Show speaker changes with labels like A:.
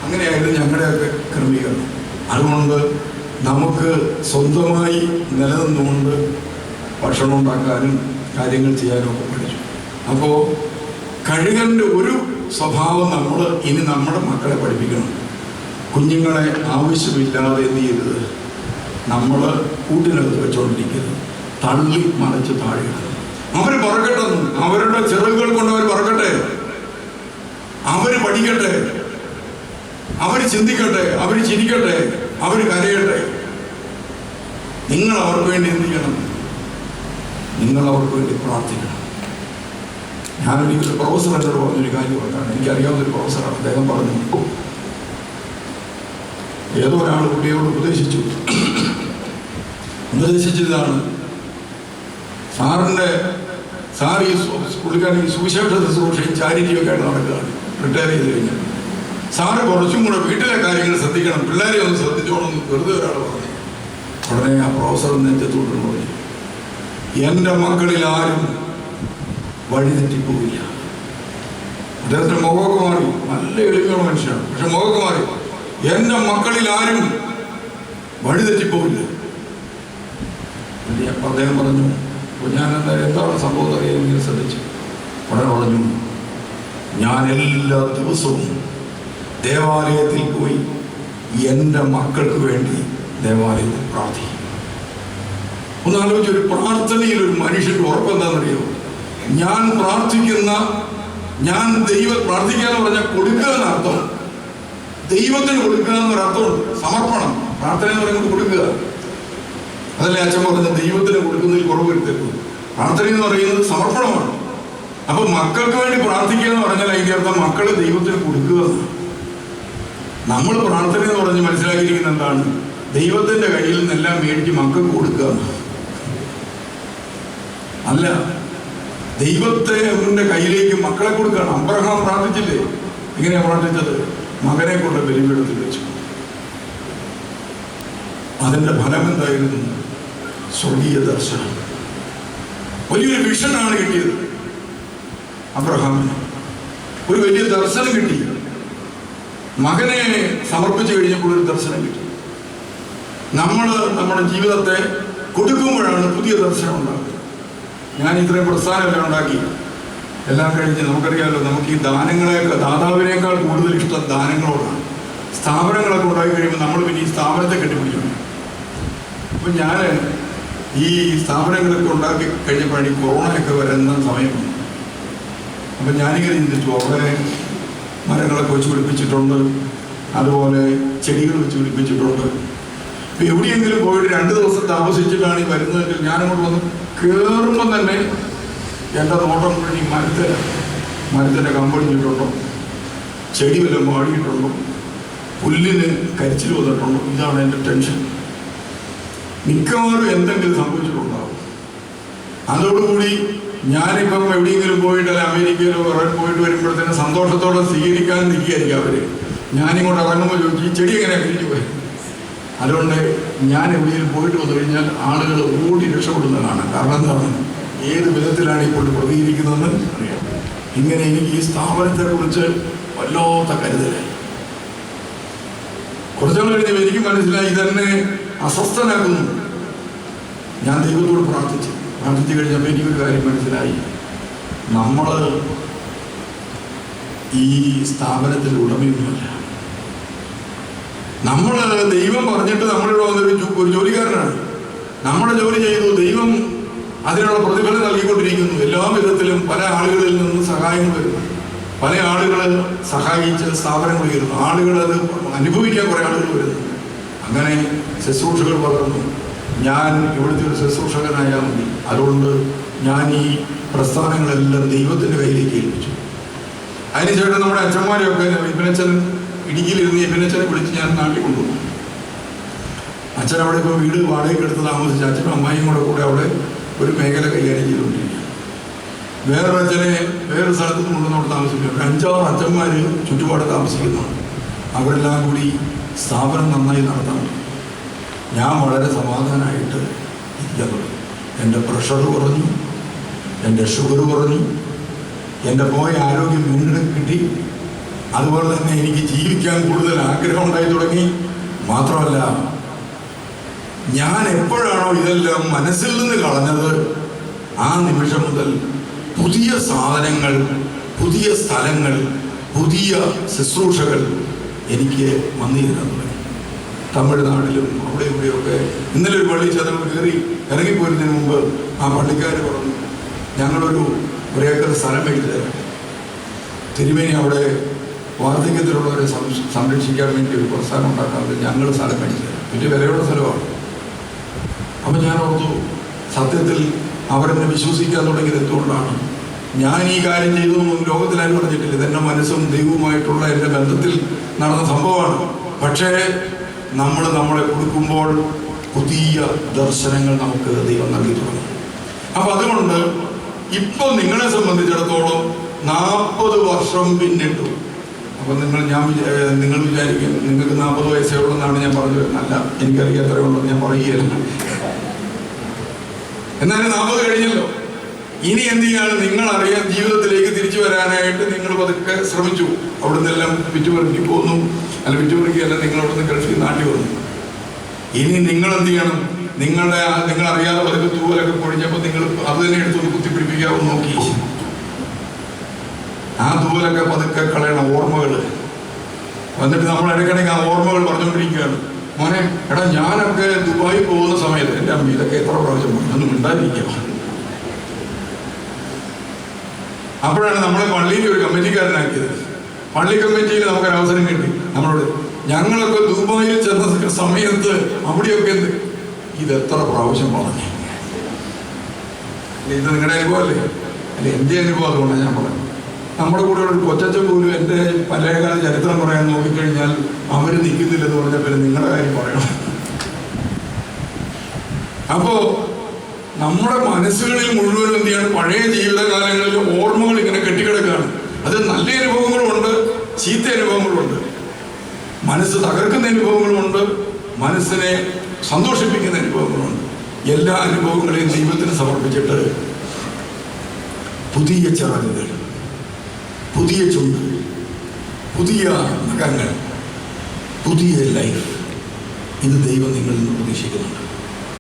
A: അങ്ങനെയായിരുന്നു ഞങ്ങളുടെയൊക്കെ ക്രമീകരണം. അതുകൊണ്ട് നമുക്ക് സ്വന്തമായി നിലനിന്നുകൊണ്ട് ഭക്ഷണം ഉണ്ടാക്കാനും കാര്യങ്ങൾ ചെയ്യാനും ഒക്കെ പഠിച്ചു. അപ്പോൾ കഴുകൻ്റെ ഒരു സ്വഭാവം നമ്മൾ ഇനി നമ്മുടെ മക്കളെ പഠിപ്പിക്കണം. കുഞ്ഞുങ്ങളെ ആവശ്യമില്ലാതെ എന്ത് ചെയ്തത് നമ്മൾ കൂട്ടിനകത്ത് വെച്ചുകൊണ്ടിരിക്കരുത്, തള്ളി മറിച്ച് താഴെ. അവർ പറക്കട്ടെന്ന്, അവരുടെ ചിറകുകൾ കൊണ്ട് അവർ പറക്കട്ടെ, അവർ പഠിക്കട്ടെ, അവർ ചിന്തിക്കട്ടെ, അവർ ചിരിക്കട്ടെ, അവർ കരയട്ടെ. നിങ്ങൾ അവർക്ക് വേണ്ടി എന്ത് ചെയ്യണം? നിങ്ങൾ അവർക്ക് വേണ്ടി പ്രാർത്ഥിക്കണം. ഞാനൊരിക്കലും പ്രൊഫസർ എന്നോട് പറഞ്ഞൊരു കാര്യം പറഞ്ഞാണ്, എനിക്കറിയാവുന്നൊരു പ്രൊഫസറാണ്. അദ്ദേഹം പറഞ്ഞു, ഏതോ ഒരാൾ കുട്ടിയോട് ഉപദേശിച്ചതാണ്, സാർ ഈ പുള്ളിക്കാരൻ ഈ സുവിശേഷ ശുശ്രൂഷയും ചാരിറ്റിയൊക്കെ ആയിട്ട് നടക്കുകയാണ്, റിട്ടയർ ചെയ്ത് കഴിഞ്ഞാൽ. സാറ് കുറച്ചും കൂടെ വീട്ടിലെ കാര്യങ്ങൾ ശ്രദ്ധിക്കണം, പിള്ളേരെ ഒന്ന് ശ്രദ്ധിച്ചോണം എന്ന് വെറുതെ ഒരാൾ പറഞ്ഞു. ഉടനെ ആ പ്രൊഫസർ നെഞ്ചത്തോട്ട് പറഞ്ഞു, എൻ്റെ മക്കളിൽ ആരും വഴിതെറ്റിപ്പോവില്ല. അദ്ദേഹത്തിൻ്റെ മുഖമൊക്കെ മാറി, നല്ല എളിമയുള്ള മനുഷ്യനാണ്, പക്ഷെ മുഖമൊക്കെ മാറി. എൻ്റെ മക്കളിൽ ആരും വഴിതെറ്റിപ്പോവില്ല. അപ്പം അദ്ദേഹം പറഞ്ഞു, ഞാൻ എന്താണ് സംഭവം അറിയാൻ ഇങ്ങനെ ശ്രദ്ധിച്ചു. ഉടനെ പറഞ്ഞു, ഞാൻ എല്ലാ ദിവസവും ദേവാലയത്തിൽ പോയി എൻ്റെ മക്കൾക്ക് വേണ്ടി ദേവാലയത്തിൽ പ്രാർത്ഥിക്കും. ഒന്ന് ആലോചിച്ച്, ഒരു പ്രാർത്ഥനയിൽ ഒരു മനുഷ്യൻ്റെ ഉറപ്പെന്താണെന്നറിയോ? ഞാൻ പ്രാർത്ഥിക്കുന്ന, ഞാൻ പ്രാർത്ഥിക്കുക എന്ന് പറഞ്ഞാൽ കൊടുക്കുക എന്നർത്ഥം, ദൈവത്തിന് കൊടുക്കുക എന്നൊരർത്ഥമുണ്ട്. സമർപ്പണം, പ്രാർത്ഥന എന്ന് പറയുന്നത് കൊടുക്കുക. അതല്ലേ അച്ഛൻ പറഞ്ഞത്, ദൈവത്തിന് കൊടുക്കുന്നതിൽ കുറവ് വരുത്തരുത്. പ്രാർത്ഥന എന്ന് പറയുന്നത് സമർപ്പണമാണ്. അപ്പൊ മക്കൾക്ക് വേണ്ടി പ്രാർത്ഥിക്കുക എന്ന് പറഞ്ഞാൽ അതിൻ്റെ അർത്ഥം മക്കളെ ദൈവത്തിന് കൊടുക്കുക എന്നാണ്. നമ്മൾ പ്രാർത്ഥന എന്ന് പറഞ്ഞ് മനസ്സിലാക്കിയിരിക്കുന്ന എന്താണ്? ദൈവത്തിന്റെ കയ്യിൽ നിന്നെല്ലാം മേടിച്ച് മക്കൾക്ക് കൊടുക്കുക അല്ല, ദൈവത്തിന്റെ കയ്യിലേക്ക് മക്കളെ കൊടുക്കുകയാണ്. അബ്രഹാം പ്രാർത്ഥിച്ചില്ലേ? ഇങ്ങനെയാ പ്രാർത്ഥിച്ചത്, മകനെ കൊണ്ട് ബലിപീഠത്തിൽ വെച്ചു. അതിന്റെ ഫലം എന്തായിരുന്നു? സ്വർഗീയ ദർശനം. വലിയൊരു വിഷനാണ് കിട്ടിയത് അബ്രഹാമിന്. ഒരു വലിയ ദർശനം കിട്ടി. മകനെ സമർപ്പിച്ചു കഴിഞ്ഞപ്പോൾ ഒരു ദർശനം കിട്ടി. നമ്മൾ നമ്മുടെ ജീവിതത്തെ കൊടുക്കുമ്പോഴാണ് പുതിയ ദർശനം ഉണ്ടാകുന്നത്. ഞാൻ ഇത്രയും പ്രസ്ഥാനമെല്ലാം ഉണ്ടാക്കി എല്ലാം കഴിഞ്ഞ് നമുക്കറിയാമല്ലോ, നമുക്ക് ഈ ദാതാവിനേക്കാൾ കൂടുതൽ ഇഷ്ടം ദാനങ്ങളോടാണ്. സ്ഥാപനങ്ങളൊക്കെ ഉണ്ടാക്കി കഴിയുമ്പോൾ നമ്മൾ പിന്നെ ഈ സ്ഥാപനത്തെ കെട്ടിപ്പിടിക്കണം. അപ്പം ഞാൻ ഈ സ്ഥാപനങ്ങളൊക്കെ ഉണ്ടാക്കി കഴിഞ്ഞപ്പോഴാണ് ഈ കൊറോണയൊക്കെ വരുന്ന സമയം. അപ്പം ഞാനിങ്ങനെ ചിന്തിച്ചു, അവിടെ മരങ്ങളൊക്കെ വെച്ച് പിടിപ്പിച്ചിട്ടുണ്ട്, അതുപോലെ ചെടികൾ വെച്ച് പിടിപ്പിച്ചിട്ടുണ്ട്. ഇപ്പം എവിടെയെങ്കിലും പോയിട്ട് 2 ദിവസം താമസിച്ചിട്ടാണ് ഈ വരുന്നതെങ്കിൽ ഞാനങ്ങോട്ട് വന്ന് കയറുമ്പം തന്നെ എൻ്റെ നോട്ടം മുഴുവൻ ഈ മരത്തിൻ്റെ കമ്പടിഞ്ഞിട്ടുണ്ടോ, ചെടി വല്ലതും വാടിയിട്ടുണ്ടോ, പുല്ലിന് കരിച്ചിൽ വന്നിട്ടുണ്ടോ, ഇതാണ് എൻ്റെ ടെൻഷൻ. മിക്കവാറും എന്തെങ്കിലും സംഭവിച്ചിട്ടുണ്ടാവും. അതോടുകൂടി ഞാനിപ്പം എവിടെയെങ്കിലും പോയിട്ട് അല്ല അമേരിക്കയിലോ വേറെ പോയിട്ട് വരുമ്പോഴത്തേനും സന്തോഷത്തോടെ സ്വീകരിക്കാൻ നിൽക്കുകയായിരിക്കും അവർ. ഞാനിങ്ങോട്ട് ഇറങ്ങുമ്പോൾ ചോദിച്ചു, ഈ ചെടി എങ്ങനെയാണ് പിരിഞ്ഞു പോയി? അതുകൊണ്ട് ഞാൻ എവിടെയെങ്കിലും പോയിട്ട് വന്നു കഴിഞ്ഞാൽ ആളുകൾ ഓടി രക്ഷപ്പെടുന്നതാണ്. കാരണം എന്താണ്? ഏത് വിധത്തിലാണ് ഇപ്പോൾ പ്രതികരിക്കുന്നതെന്ന് അറിയാം. ഇങ്ങനെ എനിക്ക് ഈ സ്ഥാപനത്തെക്കുറിച്ച് വല്ലാത്ത കരുതലായി. കുറച്ചുകൾ കഴിഞ്ഞ് എനിക്ക് മനസ്സിലായി ഇതെന്നെ അസ്വസ്ഥനാക്കുന്നു. ഞാൻ ദൈവത്തോട് പ്രാർത്ഥിച്ചു കഴിഞ്ഞപ്പോൾ എനിക്കൊരു കാര്യം മനസ്സിലായി. നമ്മൾ ഈ സ്ഥാപനത്തിൻ്റെ ഉടമയൊന്നുമല്ല. നമ്മൾ ദൈവം പറഞ്ഞിട്ട് നമ്മളിവിടെ വന്നൊരു ജോലിക്കാരനാണ്. നമ്മുടെ ജോലി ചെയ്തു, ദൈവം അതിനുള്ള പ്രതിഫലം നൽകിക്കൊണ്ടിരിക്കുന്നു. എല്ലാ വിധത്തിലും പല ആളുകളിൽ നിന്ന് സഹായങ്ങൾ വരുന്നു, പല ആളുകൾ സഹായിച്ച് സ്ഥാപനങ്ങൾ വരുന്നു, ആളുകൾ അത് അനുഭവിക്കാൻ കുറേ ആളുകൾ വരുന്നു. അങ്ങനെ ശുശ്രൂഷകൾ വളർന്നു. ഞാൻ ഇവിടുത്തെ ഒരു ശുശ്രൂഷകനായാൽ മതി. അതുകൊണ്ട് ഞാൻ ഈ പ്രസ്ഥാനങ്ങളെല്ലാം ദൈവത്തിൻ്റെ കയ്യിലേക്ക് ഏൽപ്പിച്ചു. അതിനുശേഷം നമ്മുടെ അച്ഛന്മാരെയൊക്കെ ഇപ്പനച്ഛൻ ഇടുക്കിയിലിരുന്ന് ഇപ്പനച്ഛനെ വിളിച്ച് ഞാൻ നാട്ടിൽ കൊണ്ടുപോകും. അച്ഛൻ അവിടെ ഇപ്പോൾ വീട് വാടകയ്ക്ക് എടുത്ത് താമസിച്ച് അച്ഛനും അമ്മായിയും കൂടെ അവിടെ ഒരു മേഖല കൈകാര്യം ചെയ്തുകൊണ്ടിരിക്കുക. വേറൊരു അച്ഛനെ വേറൊരു സ്ഥലത്ത് നിന്ന് കൊണ്ടുവന്നോട് താമസിക്കുക. 5-6 അച്ഛന്മാർ ചുറ്റുപാട് താമസിക്കുന്നതാണ്. അവരെല്ലാം കൂടി സ്ഥാപനം നന്നായി നടത്താൻ പറ്റും. ഞാൻ വളരെ സമാധാനമായിട്ട് ഇരിക്കാൻ തുടങ്ങി. എൻ്റെ പ്രഷർ കുറഞ്ഞു, എൻ്റെ ഷുഗർ കുറഞ്ഞു, എൻ്റെ പോയ ആരോഗ്യം വീണ്ടും കിട്ടി. അതുപോലെ തന്നെ എനിക്ക് ജീവിക്കാൻ കൂടുതൽ ആഗ്രഹം ഉണ്ടായി തുടങ്ങി. മാത്രമല്ല, ഞാൻ എപ്പോഴാണോ ഇതെല്ലാം മനസ്സിൽ നിന്ന് കളഞ്ഞത്, ആ നിമിഷം മുതൽ പുതിയ സാധനങ്ങൾ, പുതിയ സ്ഥലങ്ങൾ, പുതിയ ശുശ്രൂഷകൾ എനിക്ക് വന്നിരുന്നു തുടങ്ങി. തമിഴ്നാട്ടിലും അവിടെ ഇവിടെയൊക്കെ. ഇന്നലെ ഒരു പള്ളി ചെന്നപ്പോൾ കയറി ഇറങ്ങിപ്പോരുന്നതിന് മുമ്പ് ആ പള്ളിക്കാർ പറഞ്ഞു, ഞങ്ങളൊരു 1 ഏക്കർ സ്ഥലം മേടിച്ചു തരാം, തിരുമേനി അവിടെ വാർദ്ധക്യത്തിലുള്ളവരെ സംരക്ഷിക്കാൻ വേണ്ടി ഒരു പ്രസ്ഥാനം ഉണ്ടാക്കാതെ ഞങ്ങൾ സ്ഥലം മേടിച്ചു തരാം. വലിയ വിലയുള്ള സ്ഥലമാണ്. അപ്പം ഞാൻ ഓർത്തു, സത്യത്തിൽ അവരെന്നെ വിശ്വസിക്കാൻ തുടങ്ങിയത് എന്തുകൊണ്ടാണ്? ഞാൻ ഈ കാര്യം ചെയ്തതൊന്നും ലോകത്തിലാരും പറഞ്ഞിട്ടില്ല. ഇതെൻ്റെ മനസ്സും ദൈവവുമായിട്ടുള്ള എൻ്റെ ബന്ധത്തിൽ നടന്ന സംഭവമാണ്. പക്ഷേ നമ്മളെ കൊടുക്കുമ്പോൾ പുതിയ ദർശനങ്ങൾ നമുക്ക് ദൈവം നൽകി തുടങ്ങും. അപ്പം അതുകൊണ്ട് ഇപ്പം നിങ്ങളെ സംബന്ധിച്ചിടത്തോളം 40 വർഷം പിന്നിട്ടു. അപ്പം നിങ്ങൾ വിചാരിക്കും നിങ്ങൾക്ക് 40 വയസ്സേ ഉള്ളതെന്നാണ് ഞാൻ പറഞ്ഞു വരുന്നത്. അല്ല, എനിക്കറിയാം എത്ര ഉള്ളത് ഞാൻ പറയുകയല്ല. എന്നാലും 40 കഴിഞ്ഞല്ലോ. ഇനി എന്ത് ചെയ്യാണ്? നിങ്ങളറിയാം, ജീവിതത്തിലേക്ക് തിരിച്ചു വരാനായിട്ട് നിങ്ങൾ പതുക്കെ ശ്രമിച്ചു. അവിടെ നിന്നെല്ലാം വിറ്റുപെറുക്കി പോന്നു. അല്ല, വിറ്റുപെറുക്കിയല്ല, നിങ്ങൾ അവിടെ നിന്ന് ഗൾഫിൽ നാട്ടിൽ വന്നു. ഇനി നിങ്ങൾ എന്ത് ചെയ്യണം? നിങ്ങളറിയാതെ പതുക്കെ തൂവലൊക്കെ പൊഴിഞ്ഞപ്പോൾ നിങ്ങൾ അത് തന്നെ എടുത്തൊന്ന് കുത്തിപ്പിടിപ്പിക്കാമെന്ന് നോക്കി. ആ തൂവലൊക്കെ പതുക്കെ കളയണം, ഓർമ്മകൾ. എന്നിട്ട് നമ്മൾ ഇടയ്ക്കിടയ്ക്ക് ആ ഓർമ്മകൾ പറഞ്ഞുകൊണ്ടിരിക്കുകയാണ്. മോനെ, എടാ, ഞാനൊക്കെ ദുബായി പോകുന്ന സമയത്ത് എൻ്റെ അമ്മ ഇതൊക്കെ എത്ര പ്രാവശ്യം പറഞ്ഞു, ഒന്നും ഉണ്ടായിരിക്കുക. അപ്പോഴാണ് നമ്മളെ പള്ളിയിൽ ഒരു കമ്മിറ്റിക്കാരനാക്കിയത്. പള്ളി കമ്മിറ്റിയിൽ നമുക്കൊരു അവസരം കിട്ടി. നമ്മളോട് ഞങ്ങളൊക്കെ ദുബായിൽ ചെന്ന സമയത്ത് അവിടെയൊക്കെ ഇതെത്ര പ്രാവശ്യം പറഞ്ഞു. ഇത് നിങ്ങളുടെ അനുഭവമല്ലേ? അല്ലെ, എൻ്റെ അനുഭവം. അതുകൊണ്ടാണ് ഞാൻ പറഞ്ഞു. നമ്മുടെ കൂടെ ഒരു കൊച്ചച്ഛൻ പോലും എൻ്റെ പഴയകാല ചരിത്രം പറയാൻ നോക്കിക്കഴിഞ്ഞാൽ അവർ നിൽക്കുന്നില്ലെന്ന് പറഞ്ഞാൽ പിന്നെ നിങ്ങളുടെ കാര്യം പറയണം. അപ്പോൾ നമ്മുടെ മനസ്സുകളിൽ മുഴുവൻ എന്ത് ചെയ്യാണ്? പഴയ ജീവിതകാലങ്ങളിലെ ഓർമ്മകൾ ഇങ്ങനെ കെട്ടിക്കിടക്കുകയാണ്. അത് നല്ല അനുഭവങ്ങളുമുണ്ട്, ചീത്ത അനുഭവങ്ങളുണ്ട്, മനസ്സ് തകർക്കുന്ന അനുഭവങ്ങളുമുണ്ട്, മനസ്സിനെ സന്തോഷിപ്പിക്കുന്ന അനുഭവങ്ങളുണ്ട്. എല്ലാ അനുഭവങ്ങളെയും ദൈവത്തിന് സമർപ്പിച്ചിട്ട് പുതിയ ചിറകുകൾ, പുതിയ ചുണ്ട്, പുതിയ നഖങ്ങൾ, പുതിയ ലൈഫ്, ഇത് ദൈവം നിങ്ങളിൽ നിന്ന് പ്രതീക്ഷിക്കുന്നുണ്ട്.